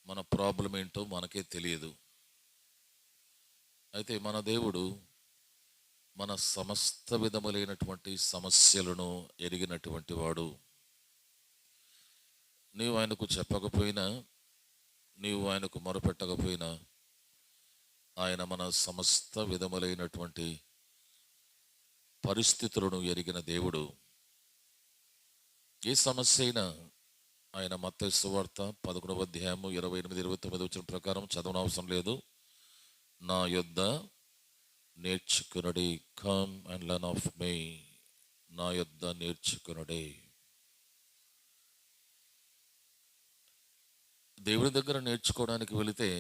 మన ప్రాబ్లం ఏంటో మనకే తెలియదు. అయితే మన దేవుడు మన సమస్త విధములైనటువంటి సమస్యలను ఎరిగినటువంటి వాడు. నీవు ఆయనకు చెప్పకపోయినా, నీవు ఆయనకు మొరపెట్టకపోయినా, ఆయన మన సమస్త విధములైనటువంటి పరిస్థితులను ఎరిగిన దేవుడు. ఏ సమస్య అయినా ఆయన మత్తయి సువార్త 11వ అధ్యాయము 28, 29 వచ్చిన ప్రకారం చదవనవసరం లేదు. నా యొద్ద నేర్చుకునుడి, కమ్ అండ్ లర్న్ ఆఫ్ మీ. నా యొద్ద నేర్చుకునుడి. దేవుని దగ్గర నేర్చుకోవడానికి వెళితే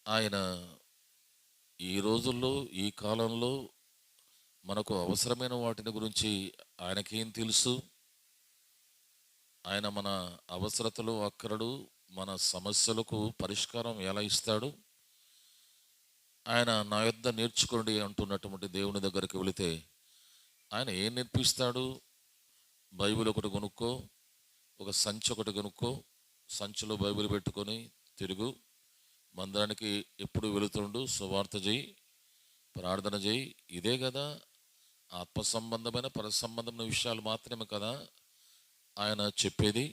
ఆయన ఈ రోజుల్లో, ఈ కాలంలో మనకు అవసరమైన వాటిని గురించి ఆయనకేం తెలుసు? ఆయన మన అవసరతలు, అక్కరలు, మన సమస్యలకు పరిష్కారం ఎలా ఇస్తాడు? ఆయన నా యొద్ద నేర్చుకోండి అంటున్నటువంటి దేవుని దగ్గరికి వెళితే ఆయన ఏం నేర్పిస్తాడు? బైబిల్ ఒకటి కొనుక్కో, ఒక సంచి ఒకటి కొనుక్కో, సంచిలో బైబిల్ పెట్టుకొని తిరుగు, మందిరానికి ఎప్పుడు వెళుతుండు, సువార్త చేయి, ప్రార్థన చేయి. ఇదే కదా ఆత్మ సంబంధమైన, పర సంబంధమైన విషయాలు మాత్రమే కదా ఆయన చెప్పేది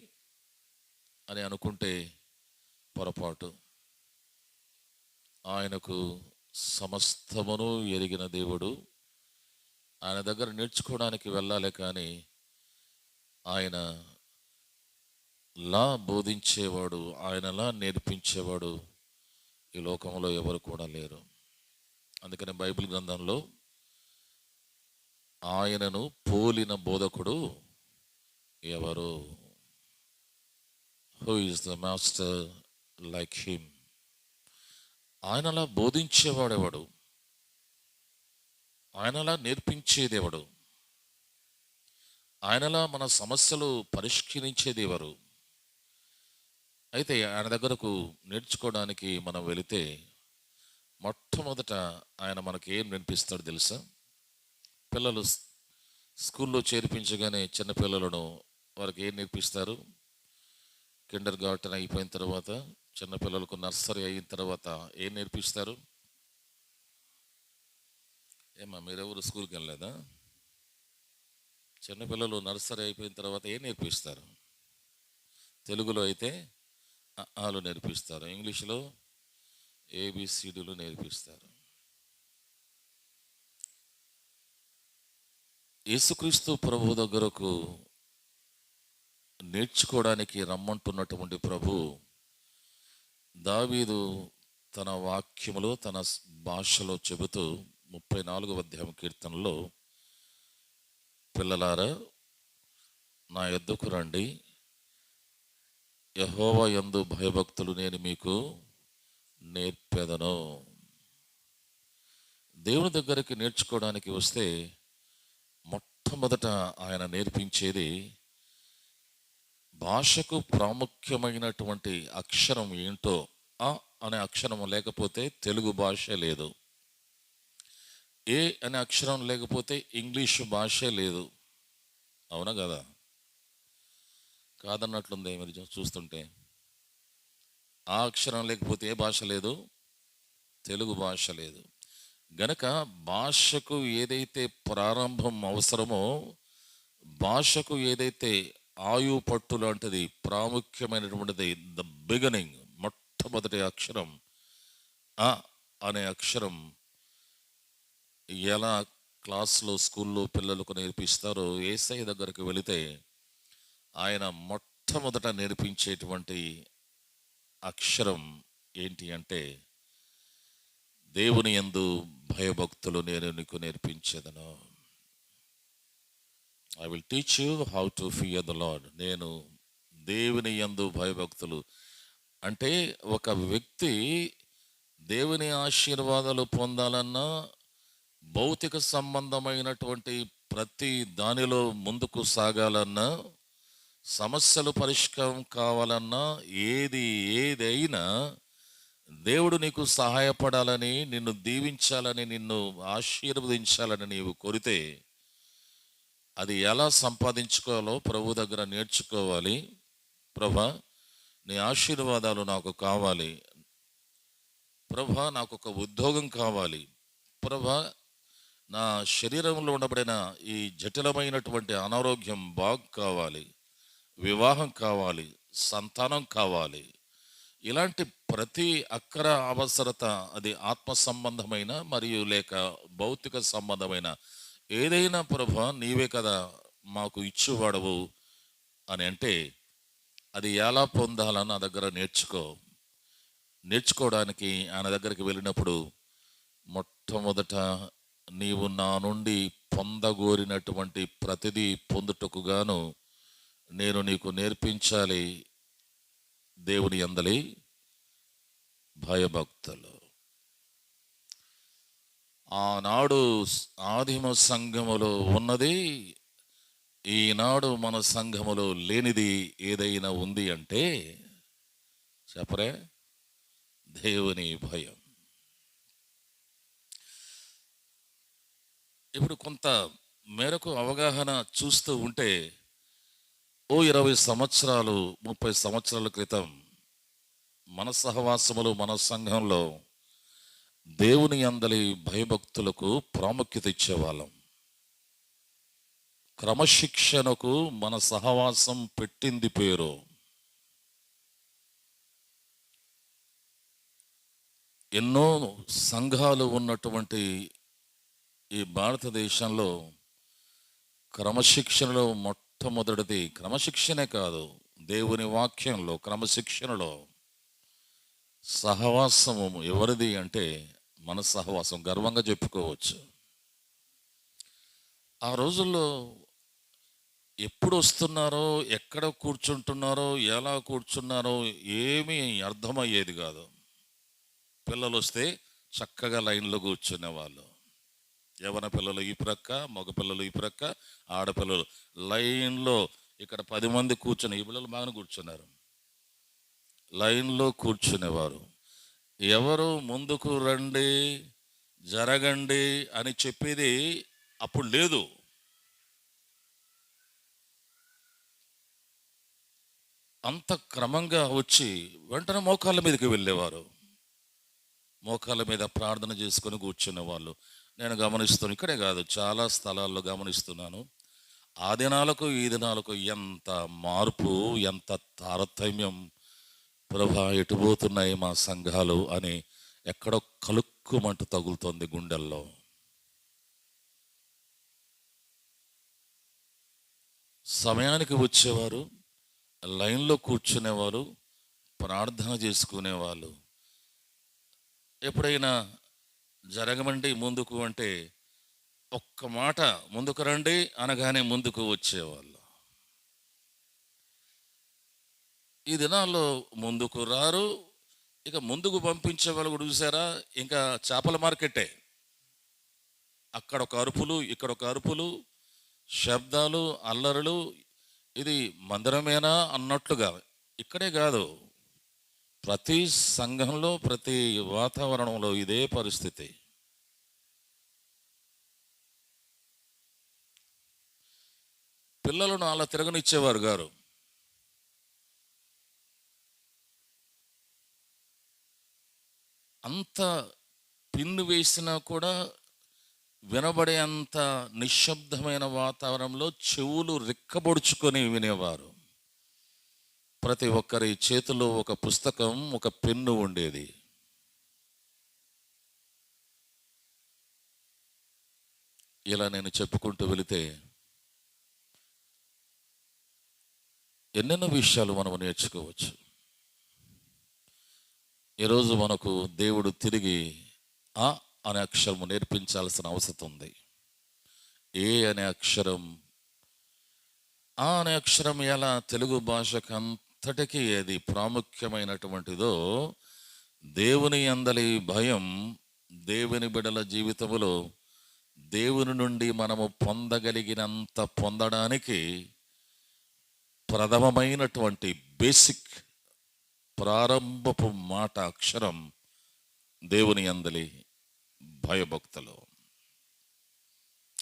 అని అనుకుంటే పొరపాటు. ఆయనకు సమస్తమును ఎరిగిన దేవుడు. ఆయన దగ్గర నేర్చుకోవడానికి వెళ్ళాలి, కానీ ఆయన లా బోధించేవాడు, ఆయనలా నేర్పించేవాడు ఈ లోకంలో ఎవరు కూడా లేరు. అందుకని బైబిల్ గ్రంథంలో ఆయనను పోలిన బోధకుడు ఎవరు? Who is the master like him? ఆయనలా బోధించేవాడెవడు? ఆయనలా నేర్పించేదేవడు? ఆయనలా మన సమస్యలు పరిష్కరించేది ఎవరు? అయితే ఆయన దగ్గరకు నేర్చుకోవడానికి మనం వెళితే మొట్టమొదట ఆయన మనకి ఏం నేర్పిస్తాడు తెలుసా? పిల్లలు స్కూల్లో చేర్పించగానే చిన్నపిల్లలను వారికి ఏం నేర్పిస్తారు? కిండర్ గార్టెన్ అయిపోయిన తర్వాత, చిన్నపిల్లలకు నర్సరీ అయిన తర్వాత ఏం నేర్పిస్తారు? ఏమా మీరెవరు స్కూల్కి వెళ్ళలేదా? చిన్నపిల్లలు నర్సరీ అయిపోయిన తర్వాత ఏం నేర్పిస్తారు? తెలుగులో అయితే ఆలు నేర్పిస్తారు, ఇంగ్లీష్లో ఏబిసిడీలు నేర్పిస్తారు. యేసుక్రీస్తు ప్రభు దగ్గరకు నేర్చుకోవడానికి రమ్మంటున్నటువంటి ప్రభు దావీదు తన వాక్యములో, తన భాషలో చెబుతూ 34వ అధ్యాయం కీర్తనలో, పిల్లలారా నా యొద్దకు రండి, యెహోవా యందు భయభక్తులు నేను మీకు నేర్పెదను. దేవుని దగ్గరికి నేర్చుకోవడానికి వస్తే మొట్టమొదట ఆయన నేర్పించేది భాషకు ప్రాముఖ్యమైనటువంటి అక్షరం ఏంటో. ఆ అనే అక్షరం లేకపోతే తెలుగు భాష లేదు. ఏ అనే అక్షరం లేకపోతే ఇంగ్లీషు భాషే లేదు. అవునా కదా? కాదన్నట్లుంది మీరు చూస్తుంటే. ఆ అక్షరం లేకపోతే ఏ భాష లేదు? తెలుగు భాష లేదు. గనక భాషకు ఏదైతే ప్రారంభం అవసరమో, భాషకు ఏదైతే ఆయు పట్టు లాంటిది ప్రాముఖ్యమైనటువంటిది, ద బిగినింగ్, మొట్టమొదటి అక్షరం ఆ అనే అక్షరం ఎలా క్లాస్లో, స్కూల్లో పిల్లలకు నేర్పిస్తారో, యేసయ్య దగ్గరికి వెళితే ఆయన మొట్టమొదట నేర్పించేటువంటి అక్షరం ఏంటి అంటే, దేవుని యందు భయభక్తులు నేను నీకు నేర్పించేదను. I will teach you how to fear the Lord. నేను దేవుని యందు భయభక్తులు అంటే, ఒక వ్యక్తి దేవుని ఆశీర్వాదాలు పొందాలన్నా, భౌతిక సంబంధమైనటువంటి ప్రతి దానిలో ముందుకు సాగాలన్నా, సమస్యలు పరిష్కారం కావాలన్నా, ఏదైనా దేవుడు నీకు సహాయపడాలని, నిన్ను దీవించాలని, నిన్ను ఆశీర్వదించాలని నీవు కోరితే అది ఎలా సంపాదించుకోవాలో ప్రభు దగ్గర నేర్చుకోవాలి. ప్రభా, నీ ఆశీర్వాదాలు నాకు కావాలి ప్రభా. నాకు ఒక ఉద్యోగం కావాలి ప్రభా. నా శరీరంలో ఉండబడిన ఈ జటిలమైనటువంటి అనారోగ్యం బాగు కావాలి, వివాహం కావాలి, సంతానం కావాలి. ఇలాంటి ప్రతి అక్కర అవసరత, అది ఆత్మ సంబంధమైన మరియు లేక భౌతిక సంబంధమైన ఏదైనా ప్రభా నీవే కదా మాకు ఇచ్చేవాడవు అని అంటే, అది ఎలా పొందాలని నా దగ్గర నేర్చుకోవడానికి ఆయన దగ్గరికి వెళ్ళినప్పుడు మొట్టమొదట నీవు నా నుండి పొందగోరినటువంటి ప్రతిదీ పొందుటకు గాను నేను నీకు నేర్పించాలి దేవుని యందలి భయభక్తులు. ఆనాడు ఆదిమ సంఘములో ఉన్నది ఈనాడు మన సంఘములో లేనిది ఏదైనా ఉంది అంటే చెప్పరే, దేవుని భయం. ఇప్పుడు కొంత మేరకు అవగాహన చూస్తూ ఉంటే 20 సంవత్సరాలు 30 సంవత్సరాల క్రితం మన సహవాసములు, మన సంఘంలో దేవుని యందలి భయభక్తులకు ప్రాముఖ్యత ఇచ్చేవాళ్ళం. క్రమశిక్షణకు మన సహవాసం పెట్టింది పేరు. ఎన్నో సంఘాలు ఉన్నటువంటి ఈ భారతదేశంలో క్రమశిక్షణలో మొట్టమొదటిది, క్రమశిక్షణే కాదు, దేవుని వాక్యంలో క్రమశిక్షణలో సహవాసము ఎవరిది అంటే మన సహవాసం. గర్వంగా చెప్పుకోవచ్చు. ఆ రోజుల్లో ఎప్పుడు వస్తున్నారో, ఎక్కడ కూర్చుంటున్నారో, ఎలా కూర్చున్నారో ఏమీ అర్థమయ్యేది కాదు. పిల్లలు వస్తే చక్కగా లైన్లో కూర్చునేవాళ్ళు. యవన పిల్లలు ఈ ప్రక్క, మగ పిల్లలు ఈ ప్రక్క, ఆడపిల్లలు లైన్లో. ఇక్కడ 10 మంది కూర్చుని, ఈ పిల్లలు బాగానే కూర్చున్నారు, లైన్లో కూర్చునేవారు. ఎవరు ముందుకు రండి, జరగండి అని చెప్పేది అప్పుడు లేదు. అంత క్రమంగా వచ్చి వెంటనే మోకాళ్ళ మీదకి వెళ్ళేవారు. మోకాళ్ళ మీద ప్రార్థన చేసుకొని కూర్చునే వాళ్ళు నేను గమనిస్తున్నాను. ఇక్కడే కాదు, చాలా స్థలాల్లో గమనిస్తున్నాను. ఆ దినాలకు ఈ దినాలకు ఎంత మార్పు, ఎంత తారతమ్యం. ప్రభా ఎటుపోతున్నాయి మా సంఘాలు అని ఎక్కడో కలుక్కుమంటూ తగులుతోంది గుండెల్లో. సమయానికి వచ్చేవారు, లైన్లో కూర్చునేవారు, ప్రార్థన చేసుకునేవాళ్ళు. ఎప్పుడైనా జరగమండి ముందుకు అంటే ఒక్క మాట ముందుకు రండి అనగానే ముందుకు వచ్చేవాళ్ళు. ఈ దినాల్లో ముందుకు రారు. ఇక ముందుకు పంపించే వాళ్ళు కూడా చూసారా, ఇంకా చేపల మార్కెట్టే. అక్కడ ఒక అరుపులు, ఇక్కడ ఒక అరుపులు, శబ్దాలు, అల్లరులు. ఇది మందిరమేనా అన్నట్లుగా. ఇక్కడే కాదు, ప్రతి సంఘంలో, ప్రతి వాతావరణంలో ఇదే పరిస్థితి. పిల్లలను అలా తిరగనిచ్చేవారు గారు. అంత పిన్ను వేసినా కూడా వినబడే అంత నిశ్శబ్దమైన వాతావరణంలో చెవులు రిక్కబొడుచుకొని వినేవారు. ప్రతి ఒక్కరి చేతిలో ఒక పుస్తకం, ఒక పెన్ను ఉండేది. ఇలా నేను చెప్పుకుంటూ వెళితే ఎన్నెన్నో విషయాలు మనం నేర్చుకోవచ్చు. ఈరోజు మనకు దేవుడు తిరిగి ఆ అనే అక్షరము నేర్పించాల్సిన అవసరం ఉంది. ఏ అనే అక్షరం, ఆ అనే అక్షరం ఎలా తెలుగు భాషకు అంతటికీ అది ప్రాముఖ్యమైనటువంటిదో, దేవుని యందలి భయం దేవుని బిడ్డల జీవితములో దేవుని నుండి మనము పొందగలిగినంత పొందడానికి ప్రథమమైనటువంటి బేసిక్ ప్రారంభపు మాట, అక్షరం దేవుని యందలి భయభక్తులు.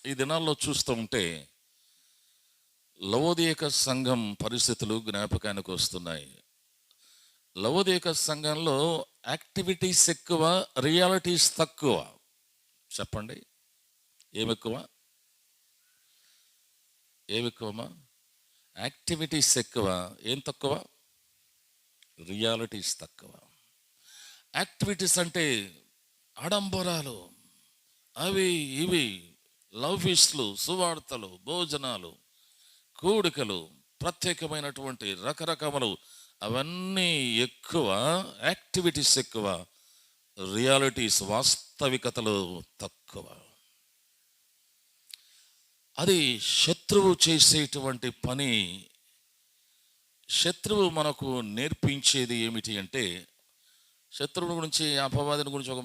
ఈ దినాల్లో చూస్తూ ఉంటే లవోదిక సంఘం పరిస్థితులు జ్ఞాపకానికి వస్తున్నాయి. లవోదిక సంఘంలో యాక్టివిటీస్ ఎక్కువ, రియాలిటీస్ తక్కువ. చెప్పండి, ఏమెక్కువ? ఏమెక్కువమ్మా? యాక్టివిటీస్ ఎక్కువ, ఏం తక్కువ? రియాలిటీస్ తక్కువ. యాక్టివిటీస్ అంటే ఆడంబరాలు, అవి ఇవి, లవ్ ఫీస్ట్లు, సువార్తలు, భోజనాలు, కూడికలు, ప్రత్యేకమైనటువంటి రకరకములు, అవన్నీ ఎక్కువ. యాక్టివిటీస్ ఎక్కువ, రియాలిటీస్, వాస్తవికతలు తక్కువ. అది శత్రువు చేసేటువంటి పని. శత్రువు మనకు నేర్పించేది ఏమిటి అంటే, శత్రువుని గురించి, అపవాదిని గురించి ఒక